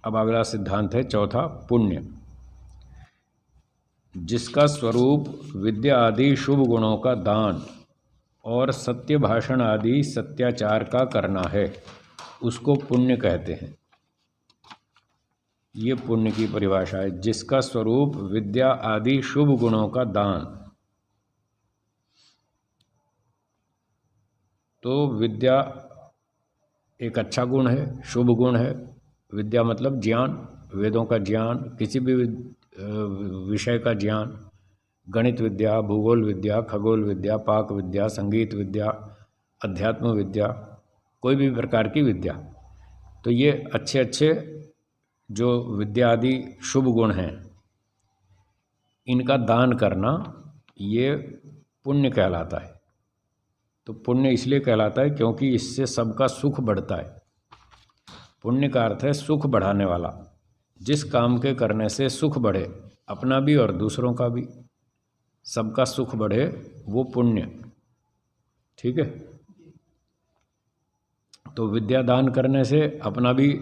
अब अगला सिद्धांत है चौथा, पुण्य। जिसका स्वरूप विद्या आदि शुभ गुणों का दान और सत्य भाषण आदि सत्याचार का करना है, उसको पुण्य कहते हैं। ये पुण्य की परिभाषा है। जिसका स्वरूप विद्या आदि शुभ गुणों का दान, तो विद्या एक अच्छा गुण है, शुभ गुण है। विद्या मतलब ज्ञान, वेदों का ज्ञान, किसी भी विषय का ज्ञान, गणित विद्या, भूगोल विद्या, खगोल विद्या, पाक विद्या, संगीत विद्या, अध्यात्म विद्या, कोई भी प्रकार की विद्या। तो ये अच्छे अच्छे जो विद्या आदि शुभ गुण हैं, इनका दान करना ये पुण्य कहलाता है। तो पुण्य इसलिए कहलाता है क्योंकि इससे सबका सुख बढ़ता है। पुण्य का अर्थ है सुख बढ़ाने वाला। जिस काम के करने से सुख बढ़े, अपना भी और दूसरों का भी, सबका सुख बढ़े, वो पुण्य। ठीक है। तो विद्या दान करने से अपना भी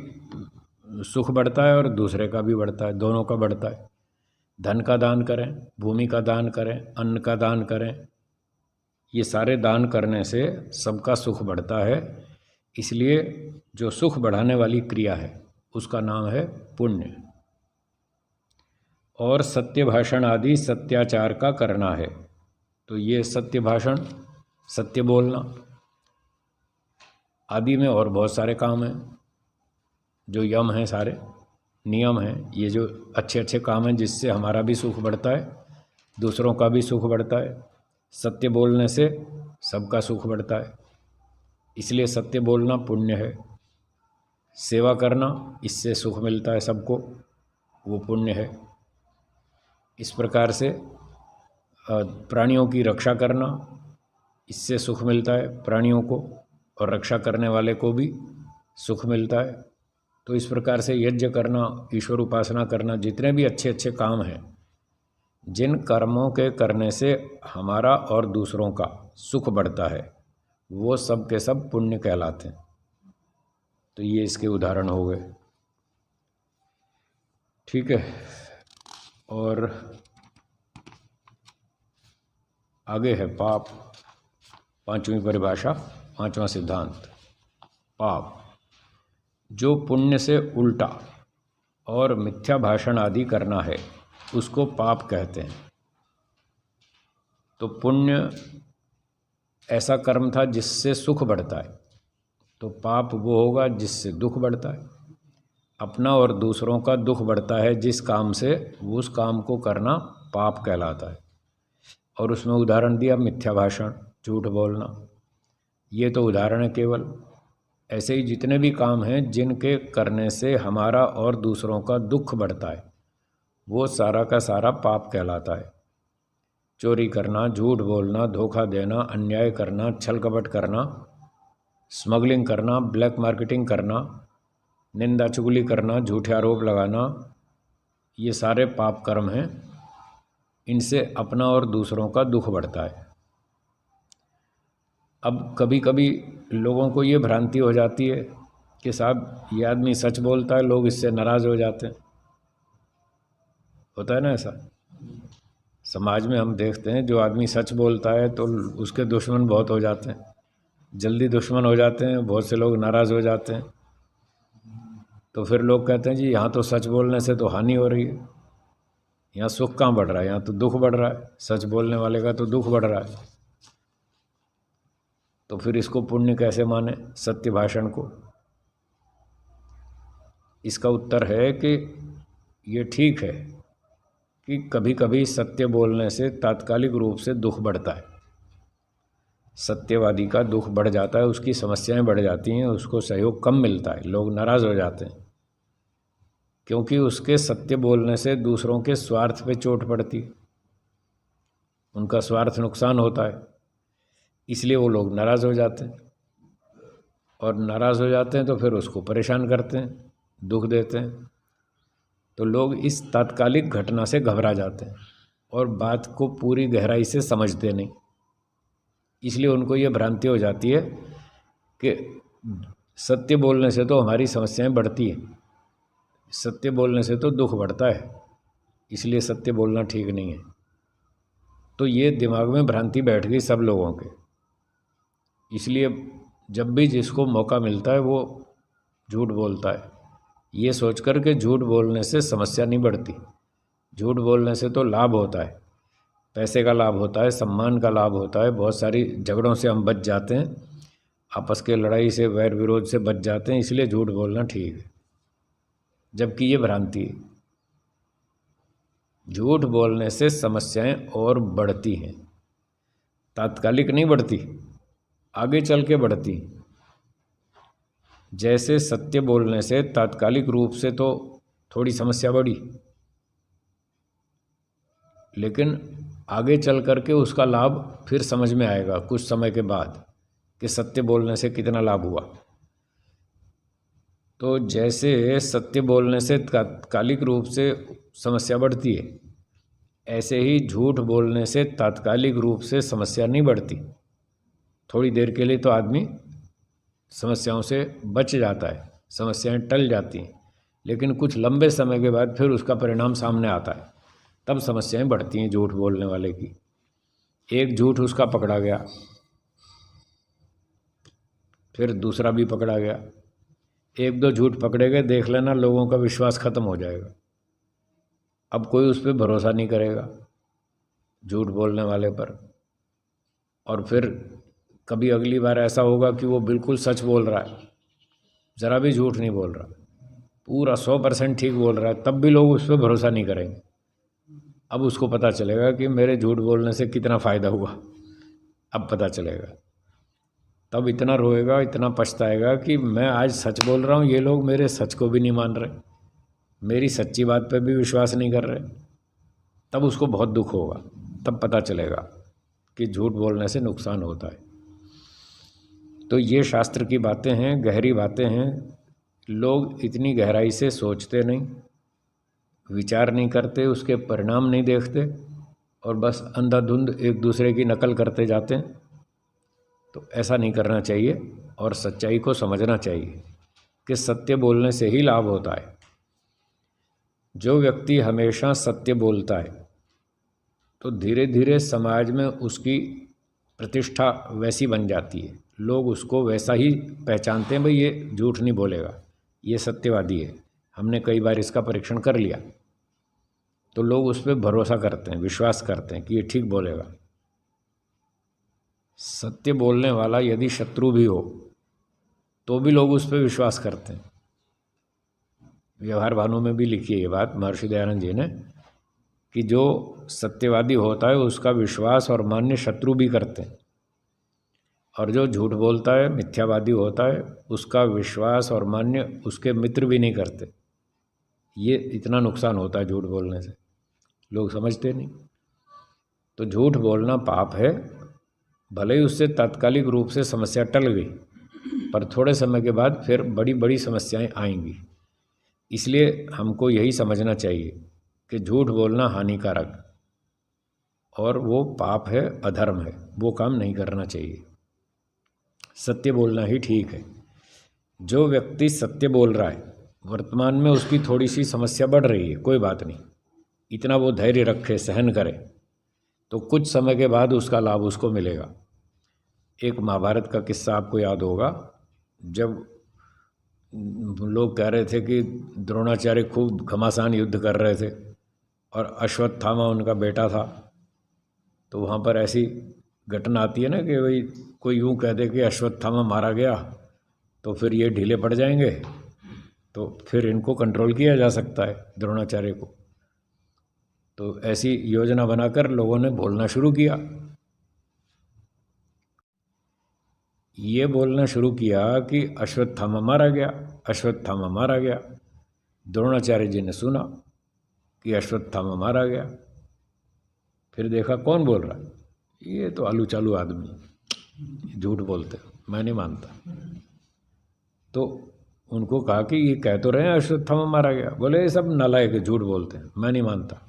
सुख बढ़ता है और दूसरे का भी बढ़ता है, दोनों का बढ़ता है। धन का दान करें, भूमि का दान करें, अन्न का दान करें, ये सारे दान करने से सबका सुख बढ़ता है। इसलिए जो सुख बढ़ाने वाली क्रिया है उसका नाम है पुण्य। और सत्य भाषण आदि सत्याचार का करना है। तो ये सत्य भाषण, सत्य बोलना आदि में और बहुत सारे काम हैं, जो यम हैं, सारे नियम हैं, ये जो अच्छे अच्छे काम हैं जिससे हमारा भी सुख बढ़ता है, दूसरों का भी सुख बढ़ता है। सत्य बोलने से सबका सुख बढ़ता है, इसलिए सत्य बोलना पुण्य है। सेवा करना, इससे सुख मिलता है सबको, वो पुण्य है। इस प्रकार से प्राणियों की रक्षा करना, इससे सुख मिलता है प्राणियों को, और रक्षा करने वाले को भी सुख मिलता है। तो इस प्रकार से यज्ञ करना, ईश्वर उपासना करना, जितने भी अच्छे अच्छे काम हैं, जिन कर्मों के करने से हमारा और दूसरों का सुख बढ़ता है, वो सब के सब पुण्य कहलाते हैं। तो ये इसके उदाहरण हो गए। ठीक है। और आगे है पाप। पांचवी परिभाषा, पांचवा सिद्धांत, पाप। जो पुण्य से उल्टा और मिथ्या भाषण आदि करना है, उसको पाप कहते हैं। तो पुण्य ऐसा कर्म था जिससे सुख बढ़ता है, तो पाप वो होगा जिससे दुख बढ़ता है। अपना और दूसरों का दुख बढ़ता है जिस काम से, उस काम को करना पाप कहलाता है। और उसमें उदाहरण दिया मिथ्या भाषण, झूठ बोलना। ये तो उदाहरण है केवल। ऐसे ही जितने भी काम हैं जिनके करने से हमारा और दूसरों का दुख बढ़ता है, वो सारा का सारा पाप कहलाता है। चोरी करना, झूठ बोलना, धोखा देना, अन्याय करना, छल कपट करना, स्मगलिंग करना, ब्लैक मार्केटिंग करना, निंदा चुगली करना, झूठे आरोप लगाना, ये सारे पाप कर्म हैं। इनसे अपना और दूसरों का दुख बढ़ता है। अब कभी कभी लोगों को ये भ्रांति हो जाती है कि साहब ये आदमी सच बोलता है, लोग इससे नाराज़ हो जाते हैं। होता है ना ऐसा, समाज में हम देखते हैं, जो आदमी सच बोलता है तो उसके दुश्मन बहुत हो जाते हैं, जल्दी दुश्मन हो जाते हैं, बहुत से लोग नाराज़ हो जाते हैं। तो फिर लोग कहते हैं जी यहाँ तो सच बोलने से तो हानि हो रही है, यहाँ सुख कहाँ बढ़ रहा है, यहाँ तो दुख बढ़ रहा है, सच बोलने वाले का तो दुख बढ़ रहा है। तो फिर इसको पुण्य कैसे माने, सत्य भाषण को? इसका उत्तर है कि ये ठीक है कि कभी कभी सत्य बोलने से तात्कालिक रूप से दुख बढ़ता है। सत्यवादी का दुख बढ़ जाता है, उसकी समस्याएं बढ़ जाती हैं, उसको सहयोग कम मिलता है, लोग नाराज़ हो जाते हैं, क्योंकि उसके सत्य बोलने से दूसरों के स्वार्थ पे चोट पड़ती है, उनका स्वार्थ नुकसान होता है, इसलिए वो लोग नाराज़ हो जाते हैं। और नाराज़ हो जाते हैं तो फिर उसको परेशान करते हैं, दुख देते हैं। तो लोग इस तात्कालिक घटना से घबरा जाते हैं और बात को पूरी गहराई से समझते नहीं। इसलिए उनको ये भ्रांति हो जाती है कि सत्य बोलने से तो हमारी समस्याएं बढ़ती हैं, सत्य बोलने से तो दुख बढ़ता है, इसलिए सत्य बोलना ठीक नहीं है। तो ये दिमाग में भ्रांति बैठ गई सब लोगों के, इसलिए जब भी जिसको मौका मिलता है वो झूठ बोलता है, ये सोचकर के झूठ बोलने से समस्या नहीं बढ़ती। झूठ बोलने से तो लाभ होता है, पैसे का लाभ होता है, सम्मान का लाभ होता है, बहुत सारी झगड़ों से हम बच जाते हैं, आपस के लड़ाई से, वैर विरोध से बच जाते हैं, इसलिए झूठ बोलना ठीक है। जबकि ये भ्रांति है, झूठ बोलने से समस्याएं और बढ़ती हैं, तात्कालिक नहीं बढ़ती, आगे चल के बढ़ती। जैसे सत्य बोलने से तात्कालिक रूप से तो थोड़ी समस्या बढ़ी, लेकिन आगे चल करके उसका लाभ फिर समझ में आएगा कुछ समय के बाद कि सत्य बोलने से कितना लाभ हुआ। तो जैसे सत्य बोलने से तात्कालिक रूप से समस्या बढ़ती है, ऐसे ही झूठ बोलने से तात्कालिक रूप से समस्या नहीं बढ़ती। थोड़ी देर के लिए तो आदमी समस्याओं से बच जाता है, समस्याएं टल जाती हैं, लेकिन कुछ लंबे समय के बाद फिर उसका परिणाम सामने आता है, तब समस्याएं बढ़ती हैं झूठ बोलने वाले की। एक झूठ उसका पकड़ा गया, फिर दूसरा भी पकड़ा गया, एक दो झूठ पकड़े गए, देख लेना लोगों का विश्वास खत्म हो जाएगा। अब कोई उस पर भरोसा नहीं करेगा झूठ बोलने वाले पर, और फिर कभी अगली बार ऐसा होगा कि वो बिल्कुल सच बोल रहा है, ज़रा भी झूठ नहीं बोल रहा, पूरा 100% ठीक बोल रहा है, तब भी लोग उस पर भरोसा नहीं करेंगे। अब उसको पता चलेगा कि मेरे झूठ बोलने से कितना फ़ायदा हुआ, अब पता चलेगा। तब इतना रोएगा, इतना पछताएगा कि मैं आज सच बोल रहा हूँ, ये लोग मेरे सच को भी नहीं मान रहे, मेरी सच्ची बात पे भी विश्वास नहीं कर रहे। तब उसको बहुत दुख होगा, तब पता चलेगा कि झूठ बोलने से नुकसान होता है। तो ये शास्त्र की बातें हैं, गहरी बातें हैं। लोग इतनी गहराई से सोचते नहीं, विचार नहीं करते, उसके परिणाम नहीं देखते, और बस अंधाधुंध एक दूसरे की नकल करते जाते हैं। तो ऐसा नहीं करना चाहिए, और सच्चाई को समझना चाहिए कि सत्य बोलने से ही लाभ होता है। जो व्यक्ति हमेशा सत्य बोलता है तो धीरे धीरे समाज में उसकी प्रतिष्ठा वैसी बन जाती है, लोग उसको वैसा ही पहचानते हैं, भाई ये झूठ नहीं बोलेगा, ये सत्यवादी है, हमने कई बार इसका परीक्षण कर लिया, तो लोग उस पर भरोसा करते हैं, विश्वास करते हैं कि ये ठीक बोलेगा। सत्य बोलने वाला यदि शत्रु भी हो तो भी लोग उस पर विश्वास करते हैं। व्यवहार भानु में भी लिखी है ये बात महर्षि दयानंद जी ने, कि जो सत्यवादी होता है उसका विश्वास और मान्य शत्रु भी करते हैं, और जो झूठ बोलता है, मिथ्यावादी होता है, उसका विश्वास और मान्य उसके मित्र भी नहीं करते। ये इतना नुकसान होता है झूठ बोलने से, लोग समझते नहीं। तो झूठ बोलना पाप है, भले ही उससे तात्कालिक रूप से समस्या टल गई, पर थोड़े समय के बाद फिर बड़ी बड़ी समस्याएं आएंगी। इसलिए हमको यही समझना चाहिए कि झूठ बोलना हानिकारक और वो पाप है, अधर्म है, वो काम नहीं करना चाहिए। सत्य बोलना ही ठीक है। जो व्यक्ति सत्य बोल रहा है, वर्तमान में उसकी थोड़ी सी समस्या बढ़ रही है, कोई बात नहीं, इतना वो धैर्य रखे, सहन करे, तो कुछ समय के बाद उसका लाभ उसको मिलेगा। एक महाभारत का किस्सा आपको याद होगा, जब लोग कह रहे थे कि द्रोणाचार्य खूब घमासान युद्ध कर रहे थे और अश्वत्थामा उनका बेटा था, तो वहाँ पर ऐसी घटना आती है ना कि भाई कोई यूँ कह दे कि अश्वत्थामा मारा गया तो फिर ये ढीले पड़ जाएंगे, तो फिर इनको कंट्रोल किया जा सकता है द्रोणाचार्य को। तो ऐसी योजना बनाकर लोगों ने बोलना शुरू किया, ये बोलना शुरू किया कि अश्वत्थामा मारा गया, अश्वत्थामा मारा गया। द्रोणाचार्य जी ने सुना कि अश्वत्थामा मारा गया, फिर देखा कौन बोल रहा है, ये तो आलू चालू आदमी, झूठ बोलते, मैं नहीं मानता। तो उनको कहा कि ये कह तो रहे हैं अश्वत्थामा मारा गया, बोले ये सब नालायक झूठ बोलते हैं, मैं नहीं मानता।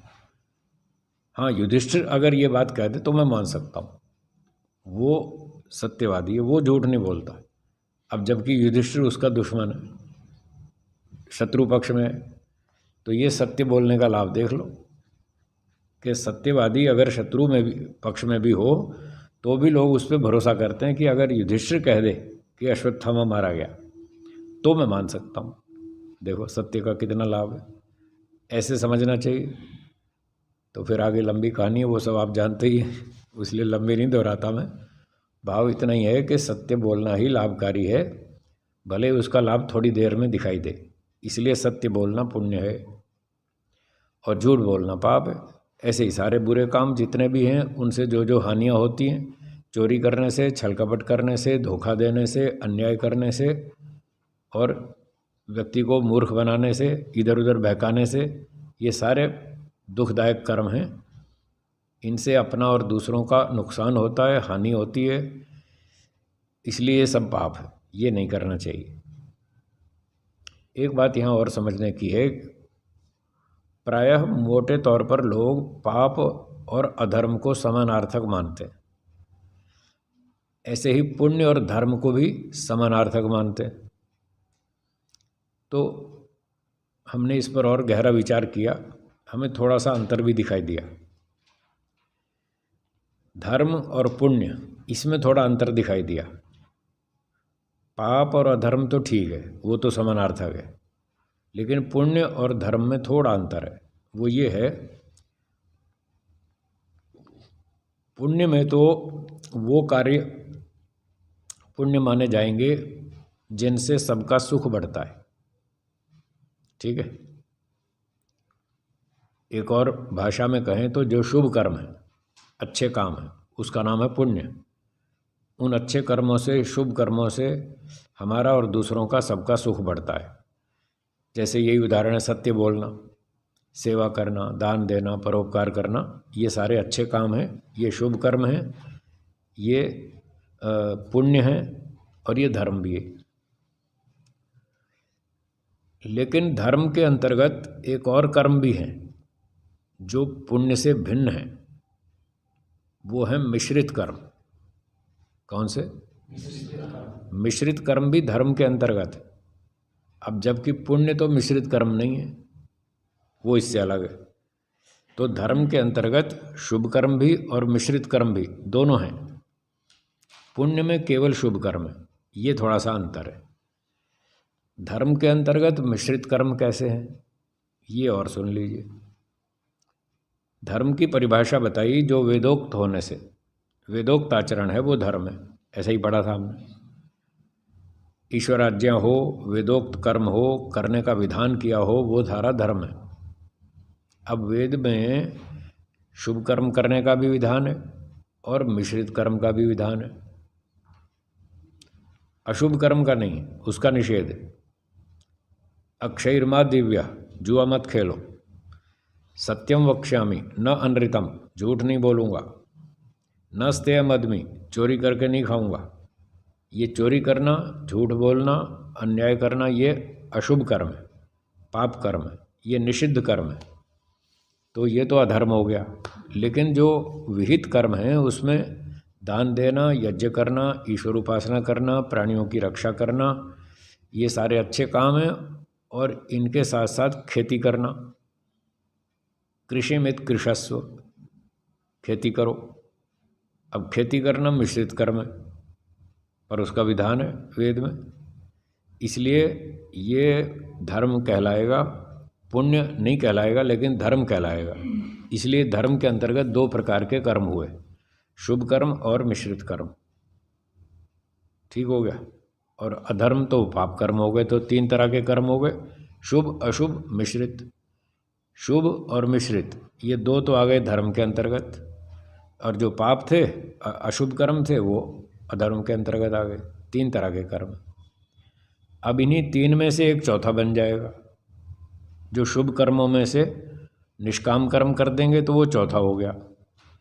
हाँ, युधिष्ठिर अगर ये बात कह दे तो मैं मान सकता हूँ, वो सत्यवादी है, वो झूठ नहीं बोलता। अब जबकि युधिष्ठिर उसका दुश्मन है, शत्रु पक्ष में, तो ये सत्य बोलने का लाभ देख लो कि सत्यवादी अगर शत्रु में भी पक्ष में भी हो तो भी लोग उस पर भरोसा करते हैं कि अगर युधिष्ठिर कह दे कि अश्वत्थामा मारा गया तो मैं मान सकता हूँ। देखो सत्य का कितना लाभ है, ऐसे समझना चाहिए। तो फिर आगे लंबी कहानी है, वो सब आप जानते ही हैं, इसलिए लंबी नहीं दोहराता मैं। भाव इतना ही है कि सत्य बोलना ही लाभकारी है, भले उसका लाभ थोड़ी देर में दिखाई दे। इसलिए सत्य बोलना पुण्य है और झूठ बोलना पाप है। ऐसे ही सारे बुरे काम जितने भी हैं उनसे जो जो हानियाँ होती हैं, चोरी करने से, छल कपट करने से, धोखा देने से, अन्याय करने से और व्यक्ति को मूर्ख बनाने से, इधर उधर बहकाने से, ये सारे दुखदायक कर्म हैं। इनसे अपना और दूसरों का नुकसान होता है, हानि होती है, इसलिए ये सब पाप है, ये नहीं करना चाहिए। एक बात यहाँ और समझने की है, प्रायः मोटे तौर पर लोग पाप और अधर्म को समानार्थक मानते हैं, ऐसे ही पुण्य और धर्म को भी समानार्थक मानते हैं। तो हमने इस पर और गहरा विचार किया, हमें थोड़ा सा अंतर भी दिखाई दिया। धर्म और पुण्य इसमें थोड़ा अंतर दिखाई दिया। पाप और अधर्म तो ठीक है, वो तो समानार्थक है, लेकिन पुण्य और धर्म में थोड़ा अंतर है। वो ये है, पुण्य में तो वो कार्य पुण्य माने जाएंगे जिनसे सबका सुख बढ़ता है, ठीक है। एक और भाषा में कहें तो जो शुभ कर्म है, अच्छे काम है, उसका नाम है पुण्य। उन अच्छे कर्मों से, शुभ कर्मों से हमारा और दूसरों का सबका सुख बढ़ता है। जैसे यही उदाहरण है, सत्य बोलना, सेवा करना, दान देना, परोपकार करना, ये सारे अच्छे काम हैं, ये शुभ कर्म हैं, ये पुण्य हैं और ये धर्म भी है। लेकिन धर्म के अंतर्गत एक और कर्म भी हैं जो पुण्य से भिन्न है, वो है मिश्रित कर्म। कौन से? मिश्रित कर्म भी धर्म के अंतर्गत है। अब जबकि पुण्य तो मिश्रित कर्म नहीं है, वो इससे अलग है। तो धर्म के अंतर्गत शुभ कर्म भी और मिश्रित कर्म भी दोनों हैं। पुण्य में केवल शुभ कर्म है, ये थोड़ा सा अंतर है। धर्म के अंतर्गत मिश्रित कर्म कैसे हैं, ये और सुन लीजिए। धर्म की परिभाषा बताई, जो वेदोक्त होने से, वेदोक्त आचरण है वो धर्म है। ऐसा ही पढ़ा था हमने। ईश्वराज्ञा हो, वेदोक्त कर्म हो, करने का विधान किया हो, वो सारा धर्म है। अब वेद में शुभ कर्म करने का भी विधान है और मिश्रित कर्म का भी विधान है। अशुभ कर्म का नहीं, उसका निषेध है। अक्षयर्मा दिव्या, जुआ मत खेलो। सत्यम वक्ष्यामि न अनृतम, झूठ नहीं बोलूँगा। न स्तेय मदमी, चोरी करके नहीं खाऊंगा। ये चोरी करना, झूठ बोलना, अन्याय करना, ये अशुभ कर्म है, पाप कर्म है, ये निषिद्ध कर्म है। तो ये तो अधर्म हो गया। लेकिन जो विहित कर्म है उसमें दान देना, यज्ञ करना, ईश्वर उपासना करना, प्राणियों की रक्षा करना, ये सारे अच्छे काम हैं। और इनके साथ साथ खेती करना, कृषि मित कृषस्व, खेती करो। अब खेती करना मिश्रित कर्म है, पर उसका विधान है वेद में, इसलिए ये धर्म कहलाएगा, पुण्य नहीं कहलाएगा, लेकिन धर्म कहलाएगा। इसलिए धर्म के अंतर्गत दो प्रकार के कर्म हुए, शुभ कर्म और मिश्रित कर्म। ठीक हो गया। और अधर्म तो पाप कर्म हो गए। तो तीन तरह के कर्म हो गए, शुभ, अशुभ, मिश्रित। शुभ और मिश्रित ये दो तो आ गए धर्म के अंतर्गत, और जो पाप थे, अशुभ कर्म थे, वो अधर्म के अंतर्गत आ गए। तीन तरह के कर्म। अब इन्हीं तीन में से एक चौथा बन जाएगा। जो शुभ कर्मों में से निष्काम कर्म कर देंगे तो वो चौथा हो गया,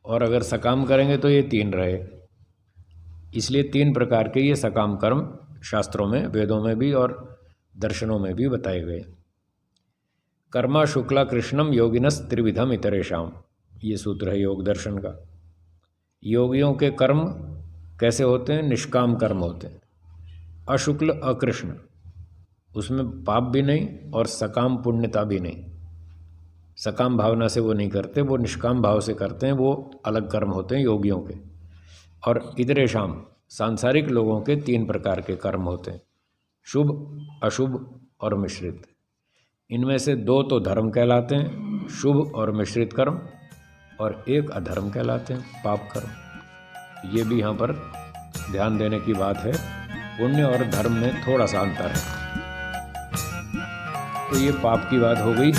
और अगर सकाम करेंगे तो ये तीन रहे। इसलिए तीन प्रकार के ये सकाम कर्म शास्त्रों में, वेदों में भी और दर्शनों में भी बताए गए। कर्मा शुक्ला कृष्णम योगिनस त्रिविधम इतरेशाम, ये सूत्र है योग दर्शन का। योगियों के कर्म कैसे होते हैं? निष्काम कर्म होते हैं। अशुक्ल अकृष्ण, उसमें पाप भी नहीं और सकाम पुण्यता भी नहीं, सकाम भावना से वो नहीं करते, वो निष्काम भाव से करते हैं, वो अलग कर्म होते हैं योगियों के। और इधरे शाम सांसारिक लोगों के 3 प्रकार के कर्म होते हैं, शुभ, अशुभ और मिश्रित। इनमें से 2 तो धर्म कहलाते हैं, शुभ और मिश्रित कर्म, और 1 अधर्म कहलाते हैं, पाप कर्म। ये भी यहाँ पर ध्यान देने की बात है, पुण्य और धर्म में थोड़ा सा अंतर है। तो ये पाप की बात हो गई।